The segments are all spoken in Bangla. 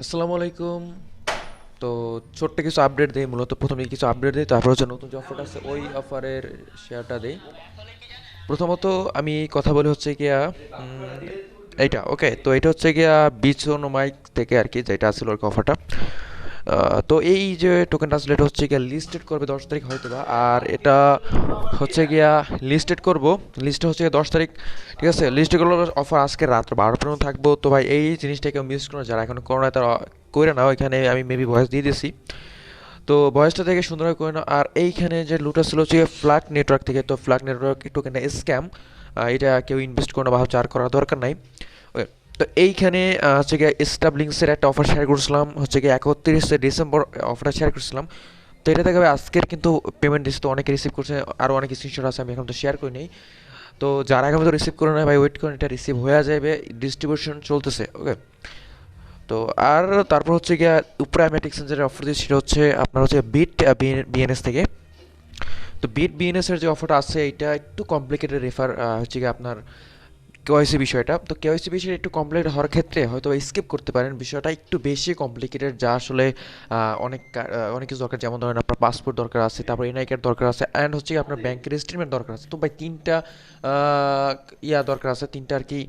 আসসালামু আলাইকুম। তো ছোট্ট কিছু আপডেট দেই, মূলত প্রথমে কিছু আপডেট দেই, তারপর হচ্ছে নতুন যে অফারটা আছে ওই অফারের শেয়ারটা দেই। প্রথমত আমি কথা বলি হচ্ছে গিয়া এইটা ওকে। তো এটা হচ্ছে গিয়া বিচন মাইক থেকে আর কি, যেটা ছিল আর কি অফারটা। তো এই যে টোকেনটা আসলে এটা হচ্ছে গিয়া লিস্টেড করবে 10 তারিখ হয়তো বা, আর এটা হচ্ছে গিয়া লিস্টেড করব, লিস্টে হচ্ছে গিয়া 10 তারিখ। ঠিক আছে, লিস্টে করলো অফার আজকে রাত্র 12টা পর্যন্ত থাকবো। তো ভাই এই জিনিসটা কেউ মিস করো, যারা এখন করো না তারা করে নাও। এখানে আমি মেবি ভয়েস দিয়ে দিছি, তো ভয়েসটা থেকে সুন্দরভাবে করে নাও। আর এইখানে যে লুটা ছিল হচ্ছে ফ্ল্যাগ নেটওয়ার্ক থেকে, তো ফ্ল্যাগ নেটওয়ার্ক টোকেনটা স্ক্যাম, এটা কেউ ইনভেস্ট করে না বা হচ্ছে আর করার দরকার নাই। ওকে। তো এইখানে হচ্ছে গিয়ে স্টাবলিংসের একটা অফার শেয়ার করছিলাম, হচ্ছে গিয়ে 31শে ডিসেম্বর অফারটা শেয়ার করছিলাম। তো এটা থেকে আজকের কিন্তু পেমেন্ট দিচ্ছে, তো অনেকে রিসিভ করছে, আরও অনেক স্ক্রিনশট আছে, আমি এখন তো শেয়ার করি নাই। তো যারা এখন তো রিসিভ করে নেয় ভাই, ওয়েট করেন, এটা রিসিভ হয়ে যাবে, ডিস্ট্রিবিউশন চলতেছে। ওকে। তো আর তারপর হচ্ছে গিয়া উপরে আমি একটা এক্সচেঞ্জের অফার দিচ্ছি, সেটা হচ্ছে আপনার হচ্ছে বিট বিএনএস থেকে। তো বিট বিএনএস এর যে অফারটা আছে এটা একটু কমপ্লিকেটেড রেফার, হচ্ছে গিয়ে আপনার কেওয়াইসি বিষয়টা। তো কেওয়াইসি বিষয়টা একটু কমপ্লিকেট হওয়ার ক্ষেত্রে হয়তো স্কিপ করতে পারেন, বিষয়টা একটু বেশি কমপ্লিকেটেড, যা আসলে অনেক কিছু দরকার, যেমন ধরেন আপনার পাসপোর্ট দরকার আছে, তারপর এনআই কার্ড দরকার আছে, অ্যান্ড হচ্ছে কি আপনার ব্যাংকের স্টেটমেন্ট দরকার আছে। তো ভাই তিনটা দরকার আছে, তিনটা আর কি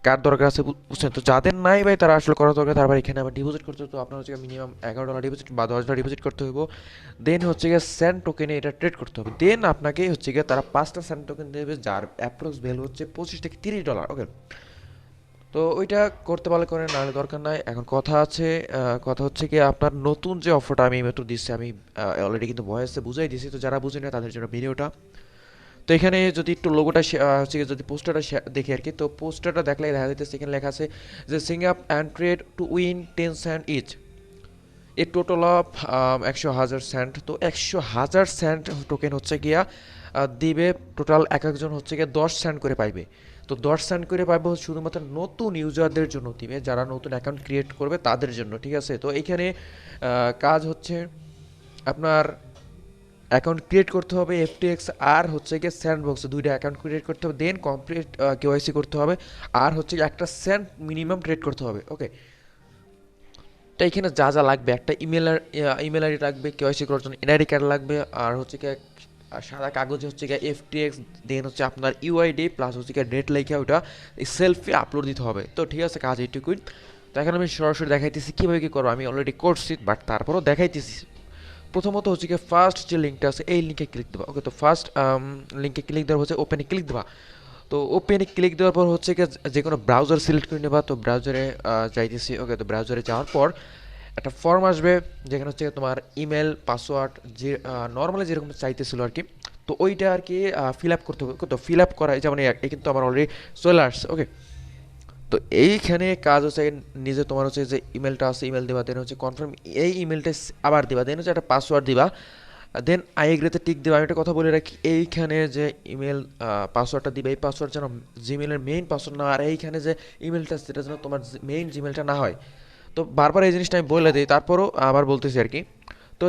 কার্ড দরকার আছে, বুঝছেন? তো যাদের নাই ভাই তারা আসলে করা দরকার, তারপর এখানে আবার ডিপোজিট করতে হবে। তো আপনার হচ্ছে মিনিমাম $11 ডিপোজিট বা $10 ডিপোজিট করতে হবে। দেন হচ্ছে গিয়ে স্যান্ড টোকেনে এটা ট্রেড করতে হবে। দেন আপনাকে হচ্ছে গিয়ে তারা 5টা স্যান্ড টোকেন দেবে, যার অ্যাপ্রক্স ভ্যালু হচ্ছে $25 থেকে $30। ওকে। তো ওইটা করতে পারলে করেন, নাহলে দরকার নাই। এখন কথা আছে, কথা হচ্ছে কি আপনার নতুন যে অফারটা আমি মাত্র দিচ্ছি, আমি অলরেডি কিন্তু ভয়েসে বুঝাই দিছি, তো যারা বুঝে না তাদের জন্য ভিডিওটা। তো এখানে যদি একটু লোগোটা হচ্ছে গিয়ে যদি পোস্টারটা দেখি আর কি, তো পোস্টারটা দেখলে দেখা যাইতেছে এখানে লেখা আছে যে sign up and trade to win 10 cent each, a total of 100,000 cent. তো 100,000 সেন্ট টোকেন হচ্ছে গিয়া দিবে টোটাল, এক একজন হচ্ছে গিয়ে 10 সেন্ট করে পাইবে। তো 10 সেন্ট করে পাবো শুধুমাত্র নতুন ইউজারদের জন্য দিবে, যারা নতুন অ্যাকাউন্ট ক্রিয়েট করবে তাদের জন্য। ঠিক আছে, তো এইখানে কাজ হচ্ছে আপনার অ্যাকাউন্ট ক্রিয়েট করতে হবে এফটিএক্স আর হচ্ছে গিয়ে স্যান্ডবক্সে, দুইটা অ্যাকাউন্ট ক্রিয়েট করতে হবে, দেন কমপ্লিট কেওয়াইসি করতে হবে, আর হচ্ছে একটা সেন্ট মিনিমাম ট্রেড করতে হবে। ওকে। তো এখানে যা যা লাগবে, একটা ইমেল আইডি লাগবে কেওয়াইসি করার জন্য, এনআইডি কার্ড লাগবে, আর হচ্ছে কি সাদা কাগজে হচ্ছে গিয়ে এফটিএক্স, দেন হচ্ছে আপনার ইউআইডি প্লাস হচ্ছে গিয়ে ডেট লেখা ওটা সেলফি আপলোড দিতে হবে। তো ঠিক আছে, কাজ এইটুকুই। তো এখন আমি সরাসরি দেখাইতেছি কীভাবে কী করবো, আমি অলরেডি করছি বাট তারপরেও দেখাইতেছি। প্রথমত হচ্ছে গিয়ে ফার্স্ট যে লিঙ্কটা আছে এই লিঙ্কে ক্লিক দেবা। ওকে। তো ফার্স্ট লিঙ্কে ক্লিক দেওয়ার হচ্ছে ওপেনে ক্লিক দেবা। তো ওপেনে ক্লিক দেওয়ার পর হচ্ছে গিয়ে যে কোনো ব্রাউজার সিলেক্ট করে নেবা। তো ব্রাউজারে যাইতেছি। ওকে। তো ব্রাউজারে যাওয়ার পর একটা ফর্ম আসবে, যেখানে হচ্ছে তোমার ইমেল পাসওয়ার্ড যে নর্মালি যেরকম চাইতেছিল আর কি, তো ওইটা আর কি ফিল আপ করতে হবে। তো ফিল আপ করা যেমন এই কিন্তু আমার অলরেডি চলে আসছে। ওকে। তো এইখানে কাজ হচ্ছে নিজে তোমার হচ্ছে যে ইমেলটা আছে ইমেল দেবা, দেন হচ্ছে কনফার্ম এই ইমেলটা আবার দিবা, দেন হচ্ছে একটা পাসওয়ার্ড দিবা, দেন আই এগ্রিতে টিক দেবা। আমি একটা কথা বলে রাখি, এইখানে যে ইমেল পাসওয়ার্ডটা দিবে, এই পাসওয়ার্ড যেন জিমেলের মেইন পাসওয়ার্ড না, আর এইখানে যে ইমেলটা সেটা যেন তোমার মেইন জিমেলটা না হয়। তো বারবার এই জিনিসটা আমি বলে দিই, তারপরও আবার বলতেছি আর কি। তো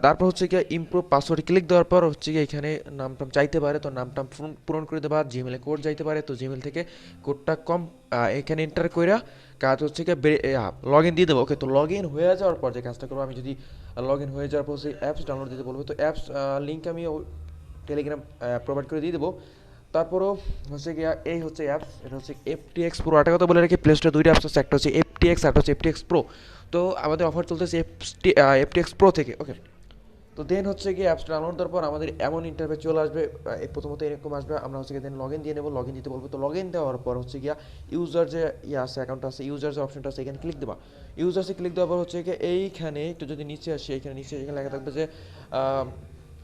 তারপর হচ্ছে গিয়ে ইমপ্রুভ পাসওয়ার্ড ক্লিক দেওয়ার পর হচ্ছে গিয়ে এখানে নাম টাম চাইতে পারে, তো নাম টাম পূরণ করে দেবা। জিমেলে কোড যাইতে পারে, তো জিমেল থেকে কোডটা এখানে এন্টার কইরা কাজ হচ্ছে গিয়ে লগ ইন দিয়ে দেবো। ওকে। তো লগ ইন হয়ে যাওয়ার পর যে কাজটা করবো, আমি যদি লগ ইন হয়ে যাওয়ার পর সেই অ্যাপস ডাউনলোড দিতে বলবো, তো অ্যাপস লিঙ্ক আমি টেলিগ্রাম প্রোভাইড করে দিয়ে দেবো। তারপরও হচ্ছে গিয়া এই হচ্ছে অ্যাপস, এটা হচ্ছে এফটিএক্স প্রো। একটা কথা বলে রাখি, প্লে স্টোরে দুইটা অ্যাপস আছে, একটা হচ্ছে এফটিএক্স আর একটা হচ্ছে এফটিএক্স প্রো। তো আমাদের অফার চলতেছে এফটিএক্স প্রো থেকে। ওকে। তো দেন হচ্ছে গিয়ে অ্যাপসটা ডাউনলোড দেওয়ার পর আমাদের এমন ইন্টারফেস চলে আসবে, প্রথমত এরকম আসবে, আমরা হচ্ছে গিয়ে দেন লগ ইন দিয়ে নেবো, লগ ইন দিতে বলবো। তো লগ ইন দেওয়ার পর হচ্ছে গিয়া ইউজার যে আছে অ্যাকাউন্ট আছে, ইউজার যে অপশনটা আছে এখানে ক্লিক দেবা। ইউজার্সে ক্লিক দেওয়ার পর হচ্ছে গিয়ে এইখানে একটু যদি নিচে আসে, এখানে নিচে এখানে লেখা থাকবে যে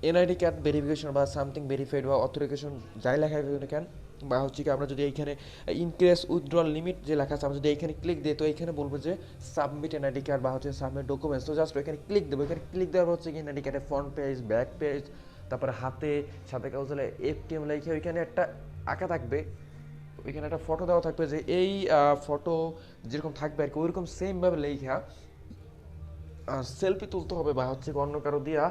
এনআইডি কার্ড ভেরিফিকেশন বা সামথিং ভেরিফাইড বা অথরিফিকেশন, যাই লেখা হবে কেন, বা হচ্ছে কি আমরা যদি এইখানে ইনক্রিজ উইথড্রল লিমিট যে লেখা আছে, আমরা যদি এইখানে ক্লিক দিই, তো এইখানে বলবো যে সাবমিট এনআইডি কার্ড বা হচ্ছে সাবমিট ডকুমেন্টস। তো জাস্ট এখানে ক্লিক দেবো। এখানে ক্লিক দেওয়ার পর হচ্ছে কি এনআইডি কার্ডের ফ্রন্ট পেজ, ব্যাক পেজ, তারপরে হাতে সাথে কাগজে এফটিএম লেখে ওইখানে একটা আঁকা থাকবে, ওইখানে একটা ফটো দেওয়া থাকবে, যে এই ফটো যেরকম থাকবে আর কি ওইরকম সেমভাবে লেখা সেলফি তুলতে হবে, বা হচ্ছে অন্য কারো দিয়া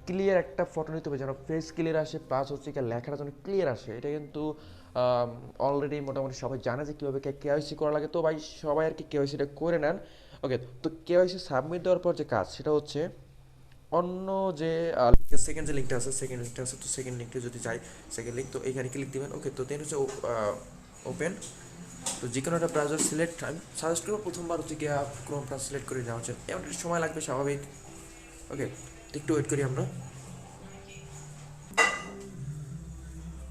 ক্লিয়ার একটা ফটো নিতে হবে যেন ফেস ক্লিয়ার আসে, প্লাস হচ্ছে কি লেখাটা যেন ক্লিয়ার আসে। এটা কিন্তু অলরেডি মোটামুটি সবাই জানে যে কীভাবে কেওয়াইসি করা লাগে। তো ভাই সবাই আর কি কেওয়াইসিটা করে নেন। ওকে, তো কেওয়াইসি সাবমিট দেওয়ার পর যে কাজ সেটা হচ্ছে অন্য যে সেকেন্ড যে লিঙ্কটা আছে, তো সেকেন্ড লিঙ্কটা যদি যাই, সেকেন্ড লিঙ্ক তো এখানে ক্লিক দিবেন। ওকে, তো দেন হচ্ছে ওপেন। তো যে কোনো একটা ব্রাউজার সিলেক্ট, আমি সাজেস্ট করবো প্রথমবার হচ্ছে গিয়ে ক্রোমটা সিলেক্ট করে নেওয়া হচ্ছে, এমন একটু সময় লাগবে স্বাভাবিক। ওকে, একটু ওয়েট করি আমরা।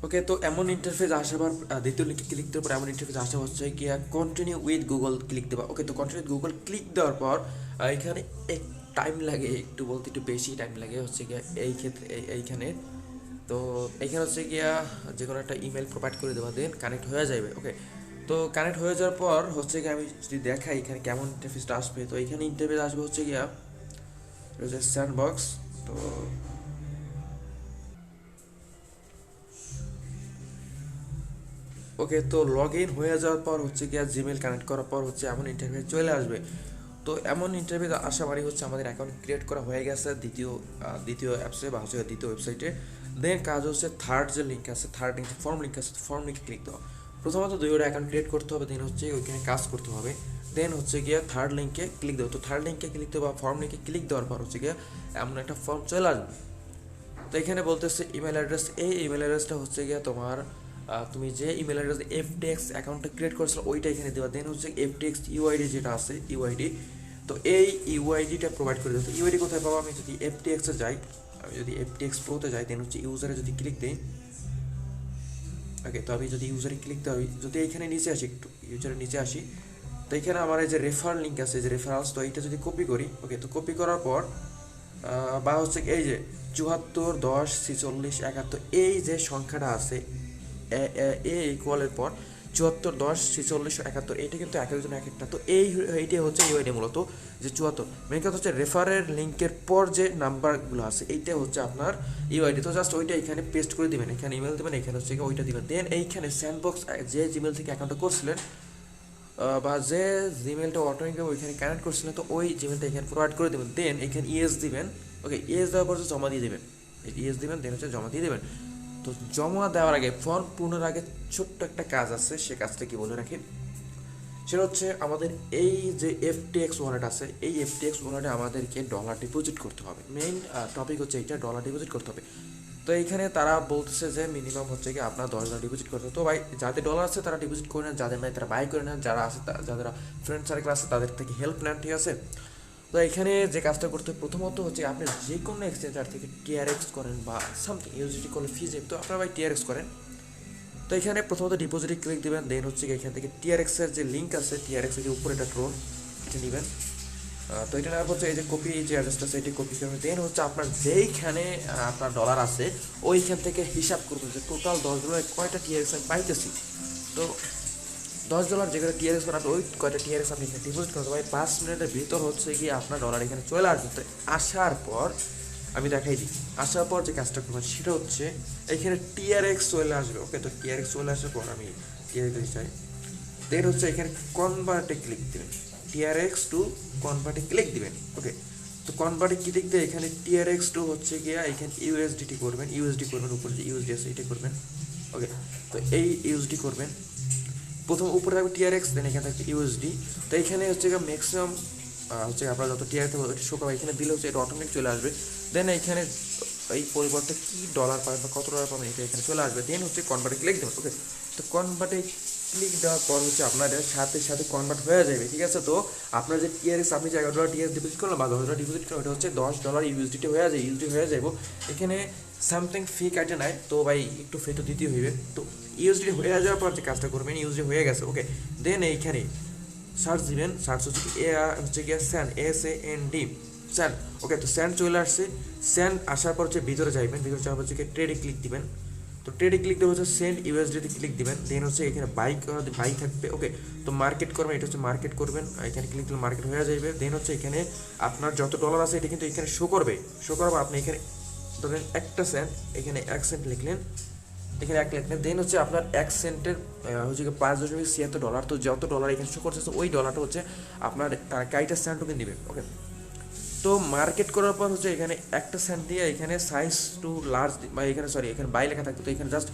ওকে, তো এমন ইন্টারফেস আসাবার দ্বিতীয় লিঙ্কে ক্লিক দেওয়ার পর এমন ইন্টারফেস আসা হচ্ছে কি কন্টিনিউ উইথ গুগল ক্লিক দেওয়া। ওকে, তো কন্টিনিউ উইথ গুগল ক্লিক দেওয়ার পর এখানে এক টাইম লাগে, একটু বলতে একটু বেশি টাইম লাগে হচ্ছে গিয়া এই ক্ষেত্রে এইখানে। তো এইখানে হচ্ছে গিয়া যে কোনো একটা ইমেল প্রোভাইড করে দেওয়া, দেন কানেক্ট হয়ে যাবে। ওকে, তো কানেক্ট হয়ে যাওয়ার পর হচ্ছে গিয়ে আমি যদি দেখাই এখানে কেমন ইন্টারফেসটা আসবে, তো এখানে ইন্টারফেস আসবে হচ্ছে গিয়া স্যান্ডবক্স। তো ওকে, তো লগ ইন হয়ে যাওয়ার পর হচ্ছে গিয়ে জিমেল কানেক্ট করার পর হচ্ছে এমন ইন্টারফেস চলে আসবে। তো এমন ইন্টারফেস আসা মানে হচ্ছে আমাদের অ্যাকাউন্ট ক্রিয়েট করা হয়ে গেছে দ্বিতীয় অ্যাপসে বা হচ্ছে দ্বিতীয় ওয়েবসাইটে। দেন কাজ হচ্ছে থার্ড যে লিঙ্ক আছে, থার্ড লিঙ্ক ফর্ম লিঙ্ক আছে, ফর্ম লিঙ্কে ক্লিক দেওয়া। প্রথমত দুইটা অ্যাকাউন্ট ক্রিয়েট করতে হবে, দেন হচ্ছে ওইখানে কাজ করতে হবে, দেন হচ্ছে গিয়ে থার্ড লিঙ্কে ক্লিক দেবো। তো থার্ড লিঙ্কে ক্লিক দেবো বা ফর্ম লিঙ্কে ক্লিক দেওয়ার পর হচ্ছে গিয়ে এমন একটা ফর্ম চলে আসবে। তো এখানে বলতেছে ইমেল অ্যাড্রেস, এই ইমেল অ্যাড্রেসটা হচ্ছে গিয়ে তোমার তুমি যে ইমেল অ্যাড্রেস এফটিএক্স অ্যাকাউন্টটা ক্রিয়েট করেছিল ওইটা এখানে দেওয়া। দেন হচ্ছে এফটিএক্স ইউআইডি যেটা আছে ইউআইডি, তো এই ইউআইডিটা প্রোভাইড করে দেবো। তো ইউআইডি কোথায় পাবো, আমি যদি এফটিএক্সে যাই, আমি যদি এফটিএক্স প্রোতে যাই, দেন হচ্ছে ইউজারে যদি ক্লিক দিই। ওকে, তো আমি যদি ইউজারে ক্লিক দিই, যদি এইখানে নিচে আসি, একটু ইউজারের নিচে আসি, তো এখানে আমার এই যে রেফার লিঙ্ক আছে, যে রেফারেন্স, তো এইটা যদি কপি করি। ওকে, তো কপি করার পর বা হচ্ছে এই যে 74 10 46 71, এই যে সংখ্যাটা আছে এ ইকুয়ালের পর 74 10 46 71, এইটা কিন্তু এক একজন এক একটা। তো এইটাই হচ্ছে ইউআইডি মূলত, যে 74 মেন কথা হচ্ছে রেফারের লিঙ্কের পর যে নাম্বারগুলো আছে এইটা হচ্ছে আপনার ইউআইডি। তো জাস্ট ওইটা এখানে পেস্ট করে দিবেন, এখানে ইমেল দেবেন, এখানে হচ্ছে ওইটা দিবেন। দেন এইখানে স্যান্ডবক্স যে জিমেল থেকে অ্যাকাউন্টটা করছিলেন বা যে জিমেলটা অটোমেটিক ওইখানে কানেক্ট করছিলেন, তো ওই জিমেলটা এখানে প্রোভাইড করে দেবেন। দেন এখানে ইএস দিবেন। ওকে, ইএস দেওয়ার পর জমা দিয়ে দেবেন, ইএস দিবেন, দেন হচ্ছে জমা দিয়ে দেবেন। তো জমা দেওয়ার আগে, ফর্ম পূর্ণের আগে ছোট্ট একটা কাজ আছে, সে কাজটা কি বলে রাখি, সেটা হচ্ছে আমাদের এই যে এফটিএক্স ওয়ালেট আছে, এই এফটিএক্স ওয়ালেটে আমাদেরকে ডলার ডিপোজিট করতে হবে। মেইন টপিক হচ্ছে এইটা, ডলার ডিপোজিট করতে হবে। তো এইখানে তারা বলতেছে যে মিনিমাম হচ্ছে কি আপনার $10 ডিপোজিট করতে হবে। তো ভাই যাদের ডলার আছে তারা ডিপোজিট করে নেন, যাদের নাই তারা বাই করে নেন, যারা আছে যাদের ফ্রেন্ড সার্কেল আছে তাদের থেকে হেল্প নেন, ঠিক আছে। তো এখানে যে কাজটা করতে হবে প্রথমত হচ্ছে আপনি যে কোনো এক্সচেঞ্জার থেকে টিআরএক্স করেন বা সামথিং ইউজিটি করলে ফিজে, তো আপনারা ভাই টিআরএক্স করেন। তো এখানে প্রথমত ডিপোজিটে ক্লিক দেবেন, দেন হচ্ছে এখান থেকে টিআরএক্সের যে লিঙ্ক আছে, টিআরএক্সের যে উপরে একটা ট্রোন, এটা নেবেন। তো এটা নেওয়ার পর এই যে কপি, যে অ্যাড্রেসটা আছে এটি কপি করবেন। দেন হচ্ছে আপনার যেইখানে আপনার ডলার আছে ওইখান থেকে হিসাব করবেন যে টোটাল $10 কয়টা টিআরএক্স আমি পাইতেছি। তো $10 যেখানে টিআরএক্স করেন ওই কয়টা টিআরএক্স আপনি এখানে ডিপোজিট করতে পারেন। 5 মিনিটের ভিতর হচ্ছে গিয়ে আপনার ডলার এখানে চলে আসবে। তো আসার পর আমি দেখাই দিই, আসার পর যে কাজটা করবেন সেটা হচ্ছে এখানে টিআরএক্স চলে আসবে। ওকে, তো টিআরএক্স চলে আসার পর আমি টিআরএক্স চাই, দেন হচ্ছে এখানে কনভার্টে ক্লিক দেবেন, টিআরএক্স টু কনভার্টে ক্লিক দিবেন। ওকে, তো কনভার্টে ক্লিক দিয়ে এখানে টিআরএক্স টু হচ্ছে গিয়া এখানে ইউএসডিটি করবেন, ইউএসডি করবেন, উপরে যে ইউএসডি আছে এটা করবেন। ওকে, তো এই ইউএসডি করবেন, প্রথম উপরে থাকবে টিআরএক্স, দেন এখানে থাকবে ইউএসডি। তো এখানে হচ্ছে ম্যাক্সিমাম হচ্ছে আপনার যত টিআর থাকবে ওইটা শো করবে, এখানে দিলে হচ্ছে এটা অটোমেটিক চলে আসবে। দেন এখানে এই পরিবর্তে কী ডলার পাবেন বা কত ডলার পাবেন এটা এখানে চলে আসবে। দেন হচ্ছে কনভার্টে ক্লিক দেবেন। ওকে, তো কনভার্টে ক্লিক দেওয়ার পর হচ্ছে আপনাদের সাথে সাথে কনভার্ট হয়ে যাবে, ঠিক আছে। তো আপনার যে টিআরএক্স আপনি যে $11 টিআরএক্স ডিপোজিট করলেন বা $10 ডিপোজিট করলেন, ওটা হচ্ছে $10 ইউএসডিটি হয়ে যায়, ইউএসডি হয়ে যাবো। এখানে সামথিং ফি কাটে নাই, তো ভাই একটু ফি তো দিতেই হইবে। তো ইউএসডি হয়ে যাওয়ার পর যে কাজটা করবেন, ইউএসডি হয়ে গেছে। ওকে, দেন এইখানে সার্চ দিবেন, সার্চ হচ্ছে হচ্ছে গিয়ে স্যান্ড, SAND স্যান্ড। ওকে, তো স্যান্ড চলে আসছে। স্যান্ড আসার পর হচ্ছে ভিতরে যাইবেন, ভিতরে যাওয়ার পর হচ্ছে ট্রেডে ক্লিক দিবেন। তো ট্রেডে ক্লিক দেওয়া হচ্ছে সেন্ড ইউএসডিতে ক্লিক দিবেন। দেন হচ্ছে এখানে বাই থাকবে। ওকে, তো মার্কেট করবেন, এটা হচ্ছে মার্কেট করবেন, এখানে ক্লিক দিলে মার্কেট হয়ে যাবে। দেন হচ্ছে এখানে আপনার যত ডলার আছে এটা কিন্তু এখানে শো করবে, আপনি এখানে ধরেন 1 সেন্ট, এখানে 1 সেন্ট লিখলেন, এখানে 1 লিখলেন। দেন হচ্ছে আপনার 1 সেন্টের হচ্ছে $5.76। তো যত ডলার এখানে শো করছে ওই ডলারটা হচ্ছে আপনার তারা কাইটা সেন্ট টোকেন দিবেন। ওকে, তো মার্কেট করার পর হচ্ছে এখানে 1 সেন্ট দিয়ে এখানে সাইজ টু লার্জ বা এখানে এখানে বাই লেখা থাকবে, তো এখানে জাস্ট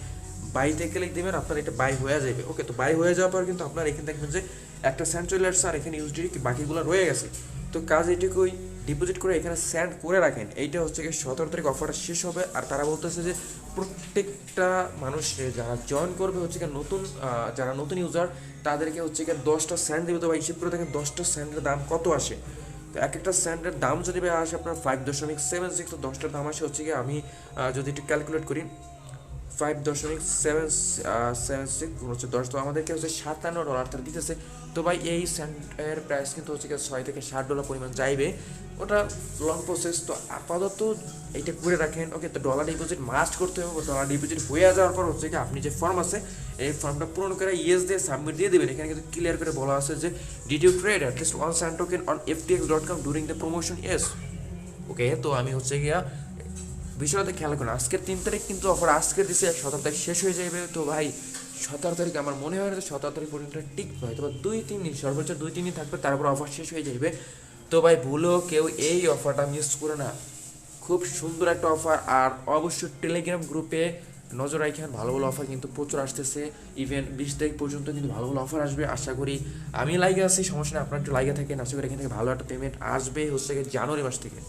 বাইতে ক্লিক দিবেন, আপনার এটা বাই হয়ে যাবে। ওকে, তো বাই হয়ে যাওয়ার পর কিন্তু আপনার এখানে দেখবেন যে একটা স্যান্ড চলে আসছে আর এখানে ইউএসডি বাকিগুলো রয়ে গেছে। তো কাজ এটুকুই, ডিপোজিট করে এখানে স্যান্ড করে রাখেন। এইটা হচ্ছে কি 17 তারিখ অফারটা শেষ হবে। আর তারা বলতেছে যে প্রত্যেকটা মানুষ যারা জয়েন করবে হচ্ছে কি নতুন, যারা নতুন ইউজার তাদেরকে হচ্ছে কি 10টা স্যান্ড দেবে। তো ভাই হিসেব করে দেখেন 10টা স্যান্ডের দাম কত আসে। তো এক একটা স্যান্ডের দাম যদি ভাই আসে আপনার 5.76, তো 10টার দাম আসে হচ্ছে কি আমি যদি একটু ক্যালকুলেট করি 5.776 হচ্ছে 10, তো আমাদেরকে হচ্ছে $57 তারা দিতেছে। তো ভাই এই স্যান্ডের প্রাইস কিন্তু হচ্ছে $6 থেকে $60 পরিমাণ যাইবে, ওটা লং প্রসেস। তো আপাতত এইটা করে রাখেন। ওকে, তো ডলার ডিপোজিট মাস্ট করতে হবে। ডলার ডিপোজিট হয়ে যাওয়ার পর হচ্ছে কি আপনি যে ফর্ম আছে এই ফর্মটা পূরণ করে ইয়েস দিয়ে সাবমিট দিয়ে দেবেন। এখানে কিন্তু ক্লিয়ার করে বলা আছে যে did you trade at least one sand token on ftx.com during the promotion, yes. Okay, তো আমি হচ্ছে গিয়া বিষয়টা খেয়াল করুন। আজকের 3 তারিখ কিন্তু অফার আজকে দিছে, 17 তারিখ শেষ হয়ে যাবে। তো ভাই 17 তারিখ আমার মনে হয় না যে 17 তারিখ পর্যন্ত টিকবে, হয়তো 2-3 দিন, সর্বোচ্চ 2-3 দিন থাকবে, তারপর অফার শেষ হয়ে যাবে। তো ভাই ভুলেও কেউ এই অফারটা মিস করে না, খুব সুন্দর একটা অফার। আর অবশ্যই টেলিগ্রাম গ্রুপে নজর রাখেন, ভালো ভালো অফার কিন্তু প্রচুর আসতেছে। ইভেন 20 তারিখ পর্যন্ত কিন্তু ভালো ভালো অফার আসবে আশা করি। আমি লাইগে আছি, সমস্যা নেই, আপনার একটু লাইগে থাকেন। আশা করি এখান থেকে ভালো একটা পেমেন্ট আসবে হচ্ছে জানুয়ারি মাস থেকে।